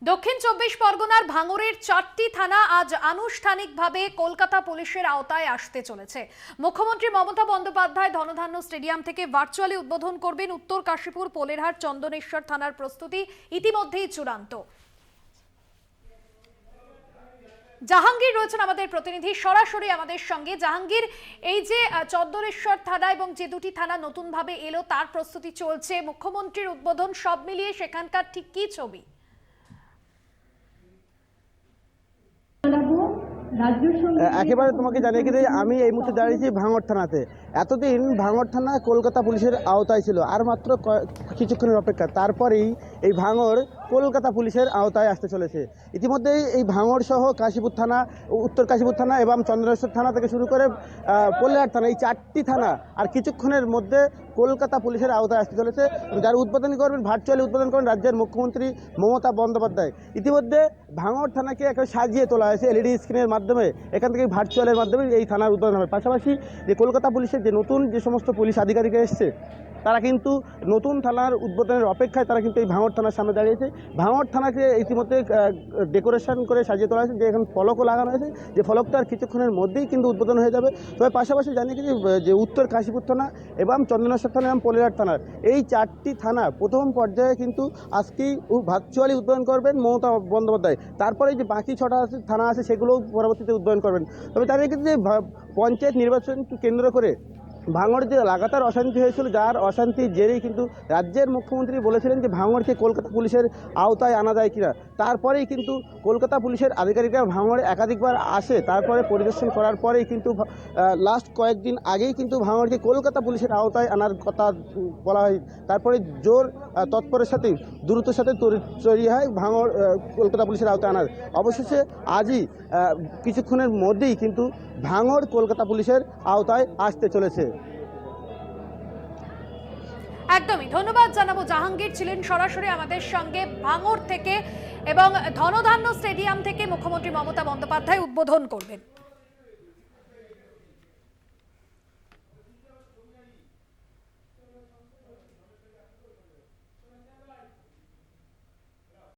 দক্ষিণ চব্বিশ পরগনার ভাঙড়ের 4টি থানা আজ আনুষ্ঠানিকভাবে কলকাতা পুলিশের আওতায় আসতে চলেছে। মুখ্যমন্ত্রী মমতা বন্দ্যোপাধ্যায় ধনধান্য স্টেডিয়াম থেকে ভার্চুয়ালি উদ্বোধন করবেন। উত্তর কাশীপুর, পোলেরহাট, চন্দনেশ্বর থানার প্রস্তুতি ইতিমধ্যেই চূড়ান্ত। জাহাঙ্গীর রয়েছেন আমাদের প্রতিনিধি সরাসরি আমাদের সঙ্গে। জাহাঙ্গীর, এই যে চন্দনেশ্বর থানা এবং যে দুটি থানা নতুনভাবে এলো তার প্রস্তুতি চলছে, মুখ্যমন্ত্রীর উদ্বোধন, সব মিলিয়ে সেখানকার ঠিক কি ছবি? একেবারে তোমাকে জানিয়ে দিই, আমি এই মুহূর্তে দাঁড়িয়েছি ভাঙড় থানাতে। এতদিন ভাঙড় থানা কলকাতা পুলিশের আওতায় ছিল, আর মাত্র কিছুক্ষণের অপেক্ষা, তারপরেই এই ভাঙড় কলকাতা পুলিশের আওতায় আসতে চলেছে। ইতিমধ্যেই এই ভাঙড় সহ কাশীপুর থানা, উত্তর কাশীপুর থানা এবং চন্দনেশ্বর থানা থেকে শুরু করে পোলেরহাট থানা, এই 4টি থানা আর কিছুক্ষণের মধ্যে কলকাতা পুলিশের আওতায় আসতে চলেছে। যার উদ্বোধন করবেন, ভার্চুয়ালি উদ্বোধন করবেন রাজ্যের মুখ্যমন্ত্রী মমতা বন্দ্যোপাধ্যায়। ইতিমধ্যে ভাঙড় থানাকে একটা সাজিয়ে তোলা হয়েছে এলইডি স্ক্রিনের মাধ্যমে। এখান থেকে ভার্চুয়ালের মাধ্যমে এই থানার উদ্বোধন হবে। পাশাপাশি যে কলকাতা পুলিশের যে নতুন যে সমস্ত পুলিশ আধিকারিক এসছে, তারা কিন্তু নতুন থানার উদ্বোধনের অপেক্ষায় তারা কিন্তু এই ভাঙড় থানার সামনে দাঁড়িয়েছে। ভাঙড় থানাকে ইতিমধ্যে ডেকোরেশন করে সাজিয়ে তোলা হয়েছে, যে এখন ফলকও লাগানো হয়েছে, যে ফলকটা আর কিছুক্ষণের মধ্যেই কিন্তু উদ্বোধন হয়ে যাবে। তবে পাশাপাশি জানিয়ে যে উত্তর কাশীপুর থানা এবং চন্দনেশ্বর থানা এবং পোলেরহাট থানার এই 4টি থানা প্রথম পর্যায়ে কিন্তু আজকেই ভার্চুয়ালি উদ্বোধন করবেন মমতা বন্দ্যোপাধ্যায়। তারপরে যে বাকি 6টা থানা আছে সেগুলোও পরবর্তীতে উদ্বোধন করবেন। তবে তাদের ক্ষেত্রে যে পঞ্চায়েত নির্বাচনকে কেন্দ্র করে ভাঙড় যে লাগাতার অশান্তি হয়েছিল, যার অশান্তির জেরেই কিন্তু রাজ্যের মুখ্যমন্ত্রী বলেছিলেন যে ভাঙড়কে কলকাতা পুলিশের আওতায় আনা যায় কিনা। তারপরেই কিন্তু কলকাতা পুলিশের আধিকারিকরা ভাঙড়ে একাধিকবার আসে, তারপরে পরিদর্শন করার পরেই কিন্তু লাস্ট কয়েকদিন আগেই কিন্তু ভাঙড়কে কলকাতা পুলিশের আওতায় আনার কথা বলা হয়। তারপরে জোর তৎপরের সাথে দ্রুতের সাথে তৈরি হয় ভাঙড় কলকাতা পুলিশের আওতায় আনার। অবশেষে আজই কিছুক্ষণের মধ্যেই কিন্তু ভাঙড় কলকাতা পুলিশের আওতায় আসতে চলেছে। একদমই ধন্যবাদ জানাবো। জাহাঙ্গীর ছিলেন সরাসরি আমাদের সঙ্গে ভাঙড় থেকে, এবং ধনধান্য স্টেডিয়াম থেকে মুখ্যমন্ত্রী মমতা বন্দ্যোপাধ্যায় উদ্বোধন করবেন।